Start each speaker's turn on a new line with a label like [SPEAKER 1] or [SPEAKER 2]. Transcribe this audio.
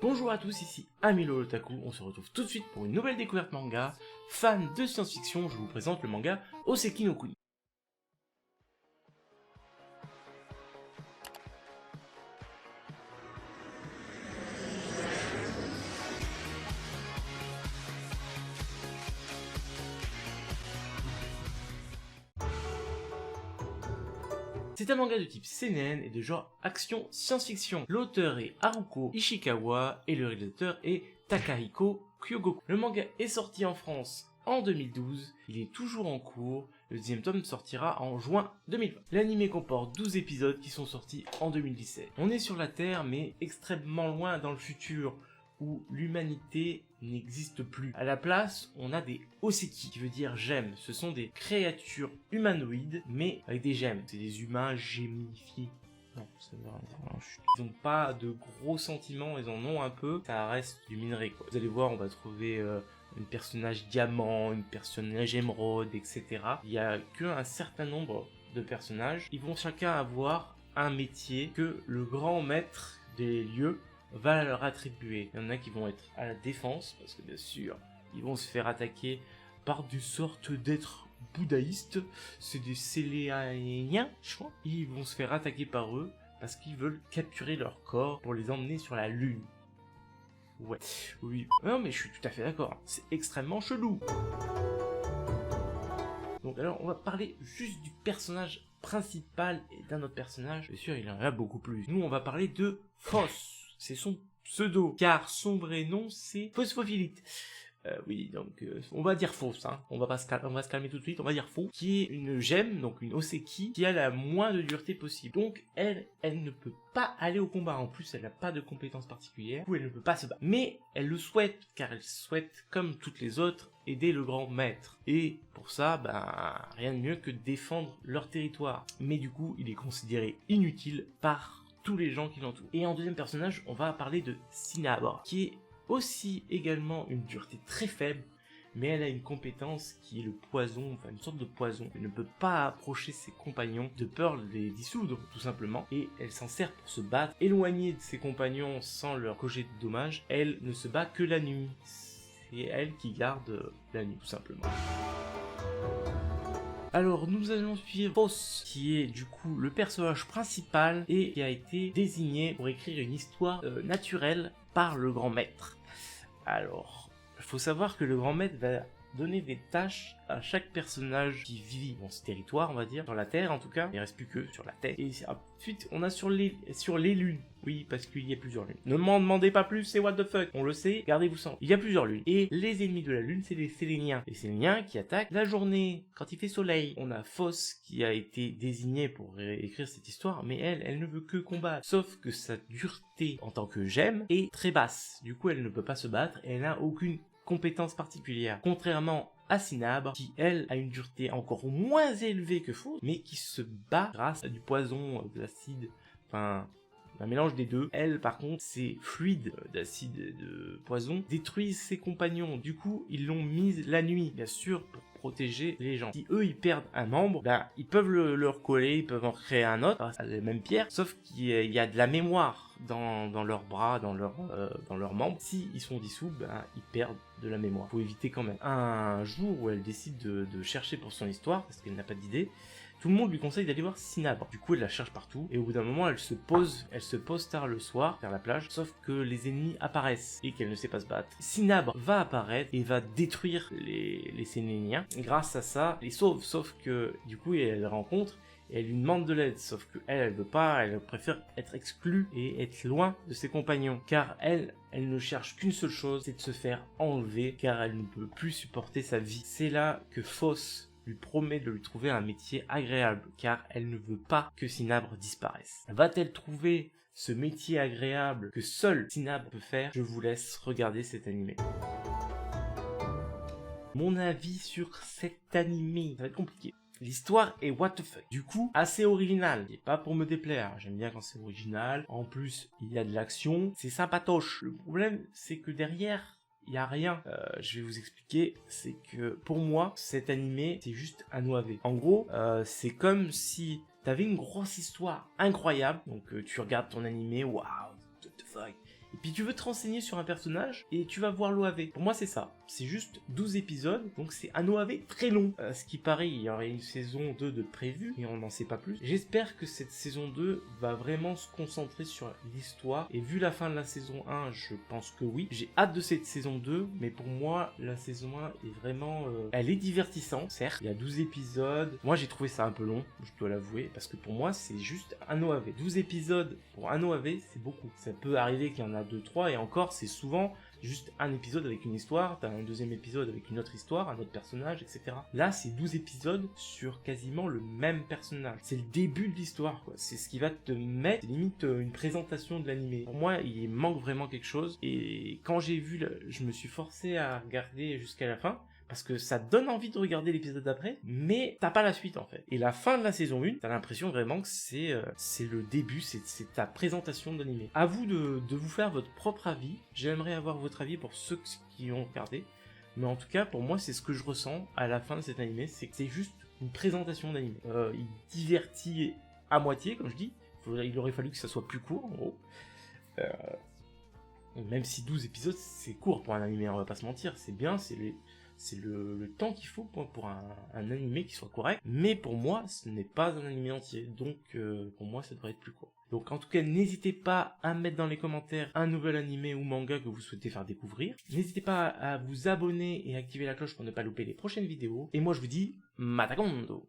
[SPEAKER 1] Bonjour à tous, ici Amilo Otaku, on se retrouve tout de suite pour une nouvelle découverte manga. Fan de science-fiction, je vous présente le manga Oseki no Kuni. C'est un manga de type seinen et de genre action science-fiction. L'auteur est Haruko Ishikawa et le réalisateur est Takahiko Kyogoku. Le manga est sorti en France en 2012, il est toujours en cours, le deuxième tome sortira en juin 2020. L'anime comporte 12 épisodes qui sont sortis en 2017. On est sur la Terre mais extrêmement loin dans le futur, où l'humanité n'existe plus. À la place, on a des Oseki, qui veut dire gemmes. Ce sont des créatures humanoïdes, mais avec des gemmes. C'est des humains gémifiés. Non, ça veut rien dire. Ils n'ont pas de gros sentiments, ils en ont un peu. Ça reste du minerai, quoi. Vous allez voir, on va trouver un personnage diamant, un personnage émeraude, etc. Il n'y a qu'un certain nombre de personnages. Ils vont chacun avoir un métier que le grand maître des lieux va leur attribuer. Il y en a qui vont être à la défense, parce que bien sûr, ils vont se faire attaquer par des sortes d'êtres bouddhaïstes. C'est des Céléaniens, je crois. Ils vont se faire attaquer par eux, parce qu'ils veulent capturer leur corps pour les emmener sur la lune. Ouais, oui. Non mais je suis tout à fait d'accord, c'est extrêmement chelou. Donc alors, on va parler juste du personnage principal et d'un autre personnage. Bien sûr, il y en a beaucoup plus. Nous, on va parler de Phos. C'est son pseudo, car son vrai nom c'est Phosphophilite. Oui, donc on va dire fausse, hein. On va se calmer tout de suite, on va dire faux, qui est une gemme, donc une Oseki, qui a la moins de dureté possible. Donc elle ne peut pas aller au combat, en plus elle n'a pas de compétences particulières, ou elle ne peut pas se battre. Mais elle le souhaite, car elle souhaite, comme toutes les autres, aider le grand maître. Et pour ça, rien de mieux que de défendre leur territoire. Mais du coup, il est considéré inutile par tous les gens qui l'entourent. Et en deuxième personnage, on va parler de Cinabre, qui est aussi également une dureté très faible, mais elle a une compétence qui est le poison, enfin une sorte de poison. Elle ne peut pas approcher ses compagnons de peur de les dissoudre, tout simplement, et elle s'en sert pour se battre. Éloignée de ses compagnons sans leur causer de dommages, elle ne se bat que la nuit. C'est elle qui garde la nuit, tout simplement. Alors nous allons suivre Phos, qui est du coup le personnage principal et qui a été désigné pour écrire une histoire naturelle par le grand maître. Alors, il faut savoir que le grand maître va donner des tâches à chaque personnage qui vit dans ce territoire, on va dire, sur la Terre en tout cas. Il ne reste plus que sur la Terre. Et ensuite, on a sur les lunes. Oui, parce qu'il y a plusieurs lunes. Ne m'en demandez pas plus, c'est what the fuck. On le sait, gardez-vous ça. Il y a plusieurs lunes. Et les ennemis de la lune, c'est les Séléniens. Les Séléniens qui attaquent la journée, quand il fait soleil. On a Phos qui a été désignée pour écrire cette histoire, mais elle ne veut que combattre. Sauf que sa dureté en tant que gemme est très basse. Du coup, elle ne peut pas se battre et elle n'a aucune compétence particulière. Contrairement à Cinabre, qui elle a une dureté encore moins élevée que Phos, mais qui se bat grâce à du poison, de l'acide, enfin un mélange des deux. Elle par contre, ces fluides d'acide et de poison détruisent ses compagnons. Du coup, ils l'ont mise la nuit, bien sûr, pour protéger les gens. Si eux ils perdent un membre, ils peuvent le recoller, ils peuvent en créer un autre à la même pierre, sauf qu'il y a de la mémoire dans leurs bras, dans leurs membres. Si ils sont dissous, ils perdent de la mémoire. Faut éviter quand même. Un jour où elle décide de chercher pour son histoire, parce qu'elle n'a pas d'idée, tout le monde lui conseille d'aller voir Cinabre. Du coup, elle la cherche partout, et au bout d'un moment, elle se pose tard le soir, vers la plage, sauf que les ennemis apparaissent, et qu'elle ne sait pas se battre. Cinabre va apparaître, et va détruire les Séléniens. Grâce à ça, elle les sauve, sauf que, du coup, elle rencontre, et elle lui demande de l'aide, sauf que elle veut pas, elle préfère être exclue et être loin de ses compagnons, car elle ne cherche qu'une seule chose, c'est de se faire enlever, car elle ne peut plus supporter sa vie. C'est là que Phos lui promet de lui trouver un métier agréable, car elle ne veut pas que Cinabre disparaisse. Va-t-elle trouver ce métier agréable que seul Cinabre peut faire? Je vous laisse regarder cet animé. Mon avis sur cet animé, ça va être compliqué. L'histoire est what the fuck. Du coup, assez original. Et pas pour me déplaire. J'aime bien quand c'est original. En plus, il y a de l'action. C'est sympatoche. Le problème, c'est que derrière, il n'y a rien. Je vais vous expliquer. C'est que pour moi, cet animé, c'est juste un OAV. En gros, c'est comme si t'avais une grosse histoire incroyable. Donc tu regardes ton animé, waouh, what the fuck. et puis tu veux te renseigner sur un personnage, et tu vas voir l'OAV. Pour moi c'est ça, c'est juste 12 épisodes, donc c'est un OAV très long. Ce qui paraît, il y aurait une saison 2 de prévu, mais on n'en sait pas plus. J'espère que cette saison 2 va vraiment se concentrer sur l'histoire, et vu la fin de la saison 1, je pense que oui. J'ai hâte de cette saison 2, mais pour moi, la saison 1 est vraiment... elle est divertissante, certes, il y a 12 épisodes. Moi j'ai trouvé ça un peu long, je dois l'avouer, parce que pour moi c'est juste un OAV. 12 épisodes pour un OAV, c'est beaucoup. Ça peut arriver qu'il y en a 2-3, et encore, c'est souvent juste un épisode avec une histoire, t'as un deuxième épisode avec une autre histoire, un autre personnage, etc. Là, c'est 12 épisodes sur quasiment le même personnage. C'est le début de l'histoire, quoi. C'est ce qui va te mettre, limite, une présentation de l'animé. Pour moi, il manque vraiment quelque chose, et quand j'ai vu, je me suis forcé à regarder jusqu'à la fin, parce que ça donne envie de regarder l'épisode d'après, mais t'as pas la suite en fait. Et la fin de la saison 1, t'as l'impression vraiment que c'est le début, c'est ta présentation d'animé. À vous de vous faire votre propre avis. J'aimerais avoir votre avis pour ceux qui ont regardé. Mais en tout cas, pour moi, c'est ce que je ressens à la fin de cet animé, c'est que c'est juste une présentation d'animé. Il divertit à moitié, comme je dis. Il aurait fallu que ça soit plus court, en gros. Même si 12 épisodes, c'est court pour un animé, on va pas se mentir. C'est bien, c'est le temps qu'il faut pour un animé qui soit correct, mais pour moi ce n'est pas un animé entier, donc pour moi ça devrait être plus court. Donc en tout cas, n'hésitez pas à mettre dans les commentaires un nouvel animé ou manga que vous souhaitez faire découvrir. N'hésitez pas à vous abonner et activer la cloche pour ne pas louper les prochaines vidéos. Et moi je vous dis Matakondo.